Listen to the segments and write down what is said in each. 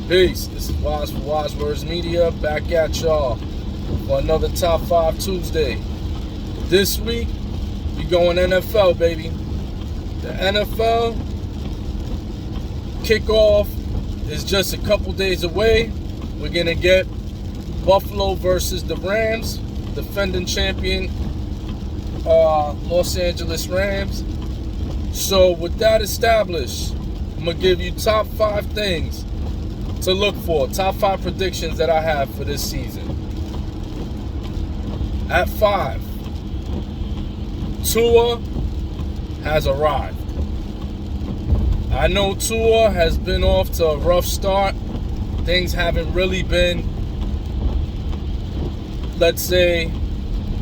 Peace. This is Wise for Wise Words Media, back at y'all for another Top 5 Tuesday. This week, we going NFL, baby. The NFL kickoff is just a couple days away. We're going to get Buffalo versus the Rams, defending champion Los Angeles Rams. So with that established, I'm going to give you top 5 things to look for, top 5 predictions that I have for this season. At 5, Tua has arrived. I know Tua has been off to a rough start. Things haven't really been, let's say,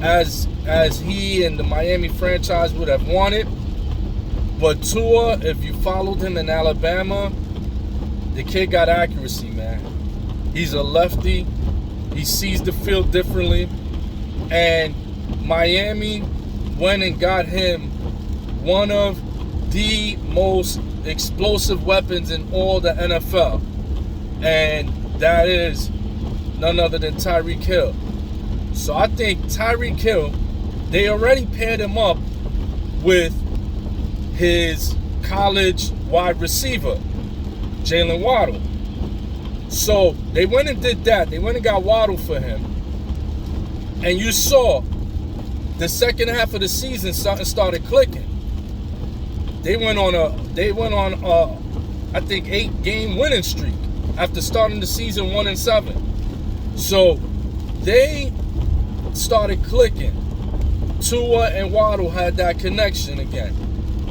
as he and the Miami franchise would have wanted. But Tua, if you followed him in Alabama, the kid got accuracy, man. He's a lefty. He sees the field differently. And Miami went and got him one of the most explosive weapons in all the NFL. And that is none other than Tyreek Hill. So I think Tyreek Hill, they already paired him up with his college wide receiver, Jalen Waddle. So they went and did that. They went and got Waddle for him. And you saw the second half of the season, something started clicking. They went on I think 8-game winning streak after starting the season 1-7. So they started clicking. Tua and Waddle had that connection again.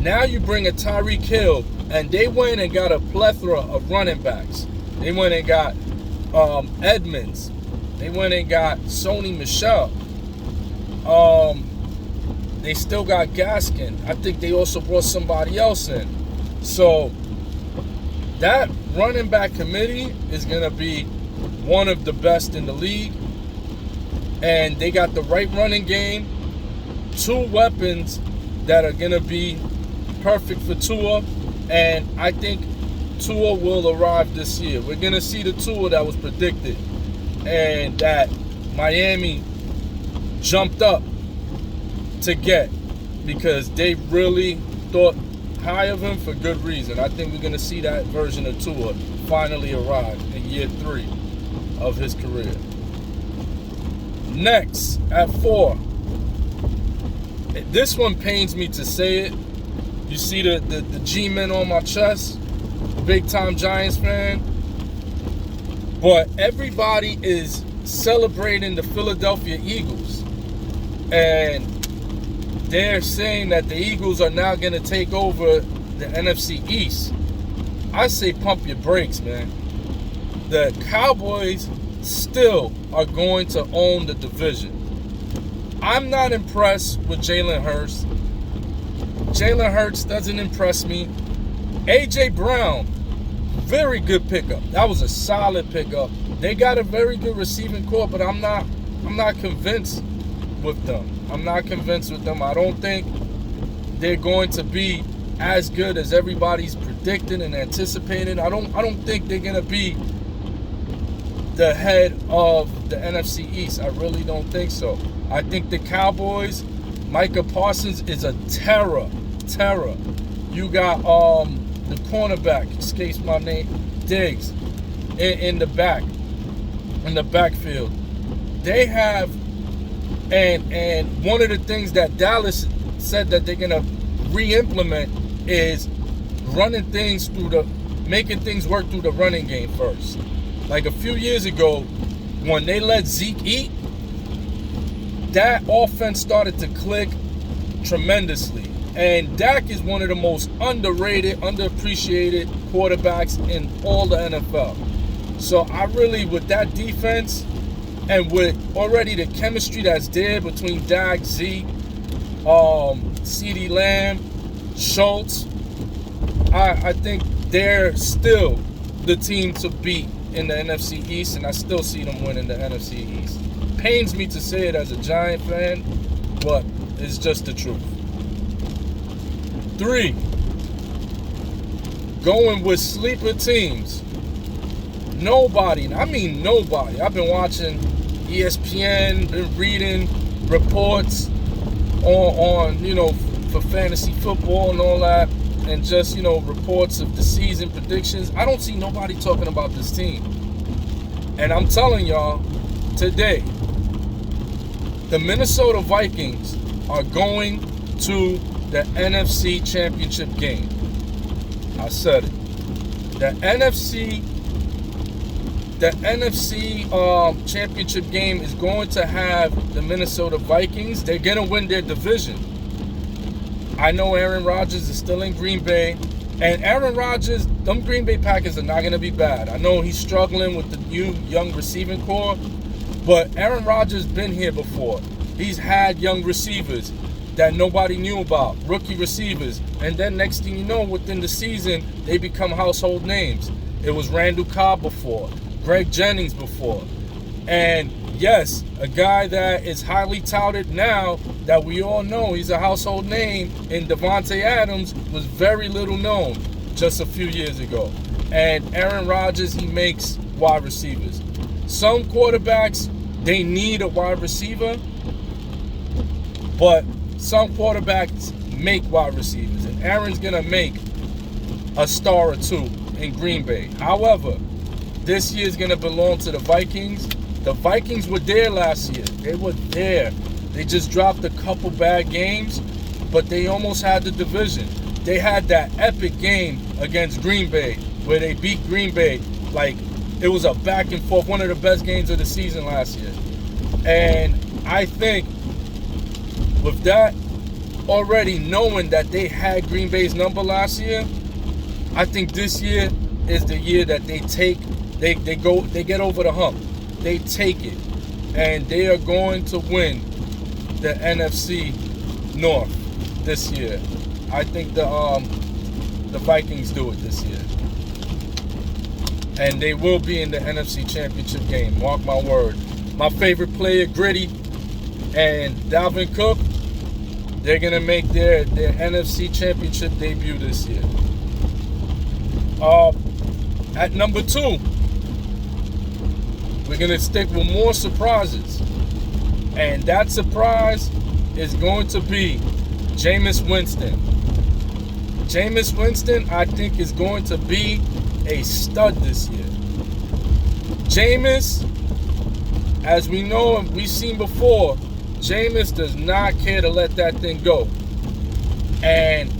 Now you bring a Tyreek Hill, and they went and got a plethora of running backs. They went and got Edmonds. They went and got Sony Michel. They still got Gaskin. I think they also brought somebody else in. So that running back committee is going to be one of the best in the league. And they got the right running game. 2 weapons that are going to be perfect for Tua. And I think Tua will arrive this year. We're going to see the Tua that was predicted and that Miami jumped up to get because they really thought high of him for good reason. I think we're going to see that version of Tua finally arrive in year 3 of his career. Next, at 4. This one pains me to say it. You see the G-men on my chest. Big-time Giants fan. But everybody is celebrating the Philadelphia Eagles. And they're saying that the Eagles are now going to take over the NFC East. I say pump your brakes, man. The Cowboys still are going to own the division. I'm not impressed with Jalen Hurts. Jalen Hurts doesn't impress me. A.J. Brown, very good pickup. That was a solid pickup. They got a very good receiving corps, but I'm not convinced with them. I'm not convinced with them. I don't think they're going to be as good as everybody's predicting and anticipating. I don't think they're going to be the head of the NFC East. I really don't think so. I think the Cowboys, Micah Parsons is a terror. You got the cornerback, escapes my name, Diggs, in the backfield. They have, and one of the things that Dallas said that they're gonna re-implement is making things work through the running game first. Like a few years ago, when they let Zeke eat, that offense started to click tremendously. And Dak is one of the most underrated, underappreciated quarterbacks in all the NFL. So I really, with that defense and with already the chemistry that's there between Dak, Zeke, CeeDee Lamb, Schultz, I think they're still the team to beat in the NFC East, and I still see them winning the NFC East. Pains me to say it as a Giant fan, but it's just the truth. 3, going with sleeper teams. nobody, and I mean nobody. I've been watching ESPN, been reading reports on for fantasy football and all that, and just reports of the season predictions. I don't see nobody talking about this team, and I'm telling y'all today, the Minnesota Vikings are going to the NFC Championship game. I said it. The NFC Championship game is going to have the Minnesota Vikings. They're going to win their division. I know Aaron Rodgers is still in Green Bay. And Aaron Rodgers, them Green Bay Packers are not going to be bad. I know he's struggling with the new young receiving core. But Aaron Rodgers been here before. He's had young receivers that nobody knew about, rookie receivers. And then next thing you know, within the season, they become household names. It was Randall Cobb before, Greg Jennings before. And yes, a guy that is highly touted now that we all know he's a household name in Davante Adams was very little known just a few years ago. And Aaron Rodgers, he makes wide receivers. Some quarterbacks, they need a wide receiver, but some quarterbacks make wide receivers, and Aaron's going to make a star or two in Green Bay. However, this year's going to belong to the Vikings. The Vikings were there last year. They were there. They just dropped a couple bad games, but they almost had the division. They had that epic game against Green Bay where they beat Green Bay like it was a back and forth, one of the best games of the season last year. And I think with that, already knowing that they had Green Bay's number last year, I think this year is the year that they get over the hump. They take it, and they are going to win the NFC North this year. I think the Vikings do it this year, and they will be in the NFC Championship game. Mark my word. My favorite player, Gritty, and Dalvin Cook, they're going to make their NFC Championship debut this year. At number 2, we're going to stick with more surprises. And that surprise is going to be Jameis Winston. Jameis Winston, I think, is going to be a stud this year. Jameis, as we know and we've seen before, Jameis does not care to let that thing go. And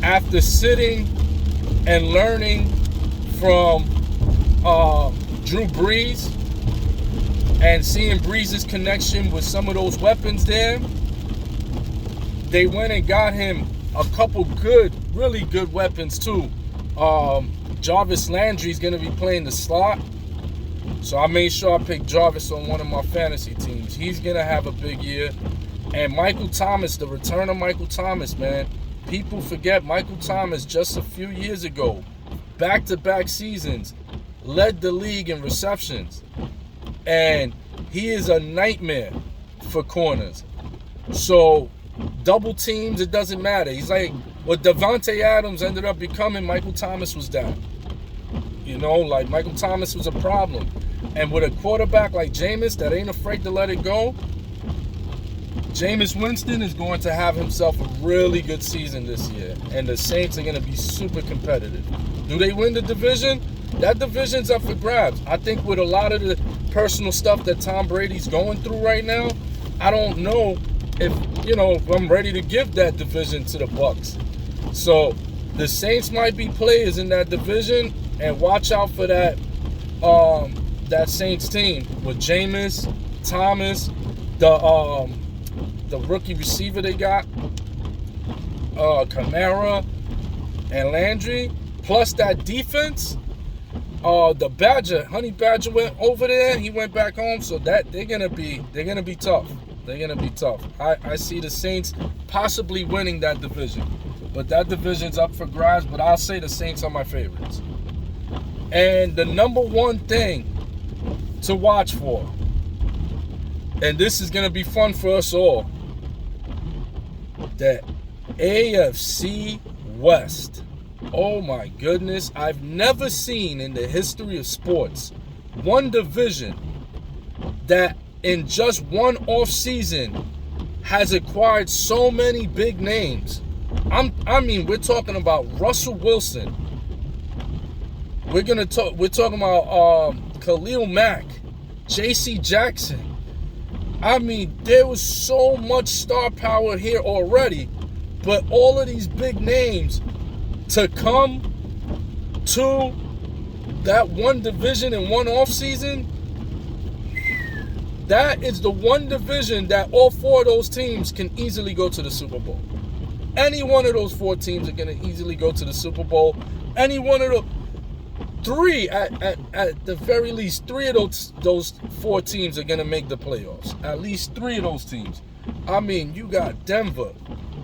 after sitting and learning from Drew Brees and seeing Brees' connection with some of those weapons there, they went and got him a couple good, really good weapons too. Jarvis Landry's going to be playing the slot. So I made sure I picked Jarvis on one of my fantasy teams. He's going to have a big year. And Michael Thomas, the return of Michael Thomas, man. People forget Michael Thomas just a few years ago, back-to-back seasons, led the league in receptions. And he is a nightmare for corners. So double teams, it doesn't matter. He's like what Davante Adams ended up becoming, Michael Thomas was that. Like Michael Thomas was a problem. And with a quarterback like Jameis that ain't afraid to let it go, Jameis Winston is going to have himself a really good season this year. And the Saints are going to be super competitive. Do they win the division? That division's up for grabs. I think with a lot of the personal stuff that Tom Brady's going through right now, I don't know if I'm ready to give that division to the Bucs. So the Saints might be players in that division, and watch out for that Saints team with Jameis, Thomas, the rookie receiver they got, Kamara and Landry, plus that defense. The Badger, Honey Badger went over there. He went back home, so that they're gonna be tough. They're gonna be tough. I see the Saints possibly winning that division, but that division's up for grabs. But I'll say the Saints are my favorites. And the number one thing to watch for, and this is gonna be fun for us all, the AFC West. Oh my goodness. I've never seen in the history of sports one division that in just one off season has acquired so many big names. We're talking about Russell Wilson. We're talking about Khalil Mack, J.C. Jackson. There was so much star power here already, but all of these big names to come to that one division in one offseason, that is the one division that all four of those teams can easily go to the Super Bowl. Any one of those four teams are going to easily go to the Super Bowl. Any one of the three, at the very least, three of those four teams are going to make the playoffs. At least three of those teams. You got Denver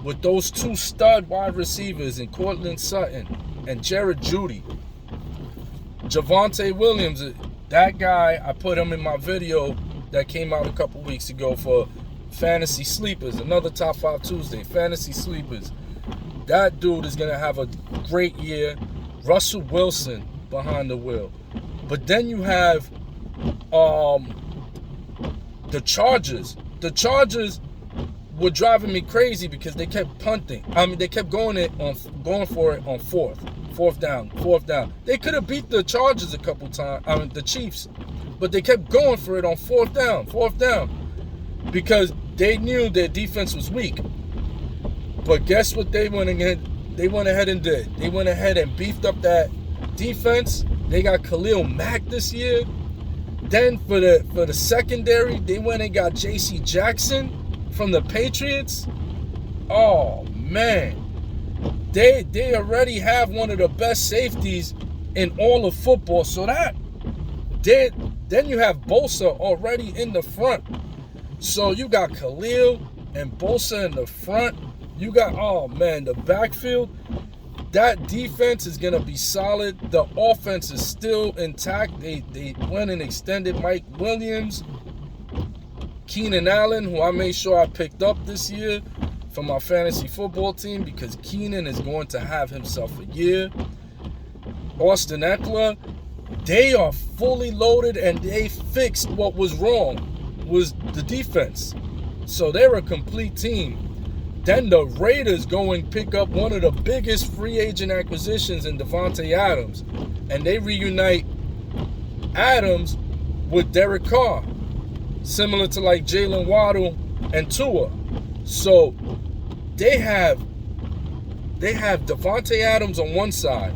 with those two stud wide receivers in Cortland Sutton and Jared Jeudy. Javonte Williams, that guy, I put him in my video that came out a couple weeks ago for Fantasy Sleepers, another Top 5 Tuesday, Fantasy Sleepers. That dude is going to have a great year. Russell Wilson behind the wheel. But then you have the Chargers. The Chargers were driving me crazy because they kept punting. They kept going for it on fourth down. They could have beat the Chargers a couple times, the Chiefs, but they kept going for it on fourth down, because they knew their defense was weak. But guess what they went ahead and did? They went ahead and beefed up that defense. They got Khalil Mack this year. Then for the secondary, they went and got J.C. Jackson from the Patriots. Oh man, they already have one of the best safeties in all of football. So then you have Bosa already in the front. So you got Khalil and Bosa in the front. You got, the backfield. That defense is going to be solid. The offense is still intact. They went and extended Mike Williams. Keenan Allen, who I made sure I picked up this year for my fantasy football team, because Keenan is going to have himself a year. Austin Eckler, they are fully loaded, and they fixed what was wrong, was the defense. So they're a complete team. Then the Raiders go and pick up one of the biggest free agent acquisitions in Davante Adams, and they reunite Adams with Derek Carr, similar to like Jalen Waddle and Tua. So they have Davante Adams on one side,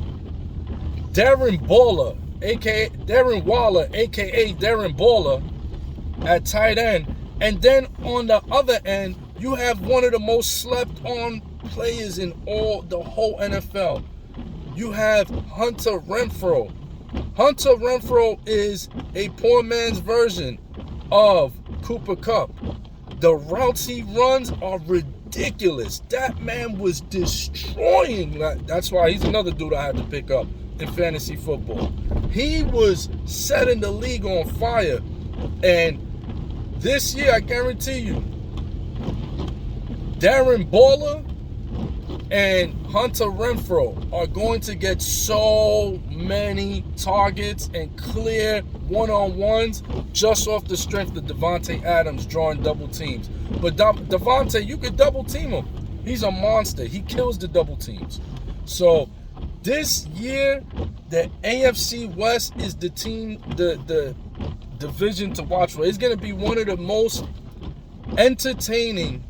Darren Waller, aka Darren Waller, at tight end, and then on the other end you have one of the most slept on players in the whole NFL. You have Hunter Renfro. Hunter Renfro is a poor man's version of Cooper Kupp. The routes he runs are ridiculous. That man was destroying. That's why he's another dude I had to pick up in fantasy football. He was setting the league on fire. And this year, I guarantee you, Darren Waller and Hunter Renfro are going to get so many targets and clear one-on-ones just off the strength of Davante Adams drawing double teams. But Davante, you could double team him. He's a monster. He kills the double teams. So this year, the AFC West is the division to watch for. It's going to be one of the most entertaining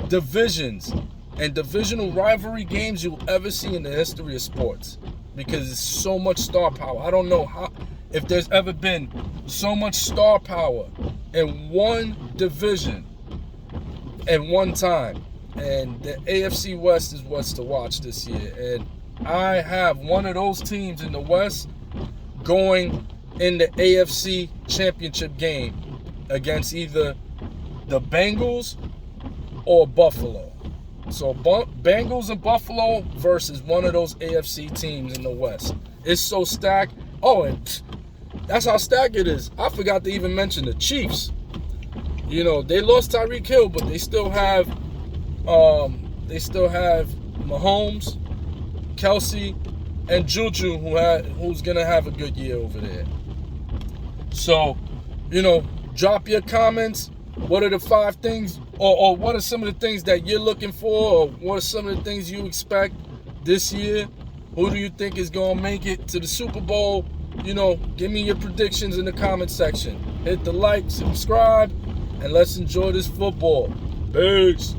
divisions and divisional rivalry games you'll ever see in the history of sports, because it's so much star power. I don't know if there's ever been so much star power in one division at one time. And the AFC West is what's to watch this year. And I have one of those teams in the West going in the AFC Championship game against either the Bengals or Buffalo. So Bengals and Buffalo versus one of those AFC teams in the West. It's so stacked. Oh, and that's how stacked it is. I forgot to even mention the Chiefs. You know, they lost Tyreek Hill, but they still have Mahomes, Kelsey, and Juju, who's going to have a good year over there. So, drop your comments. What are the 5 things, or what are some of the things that you're looking for, or what are some of the things you expect this year? Who do you think is going to make it to the Super Bowl? Give me your predictions in the comment section. Hit the like, subscribe, and let's enjoy this football. Peace.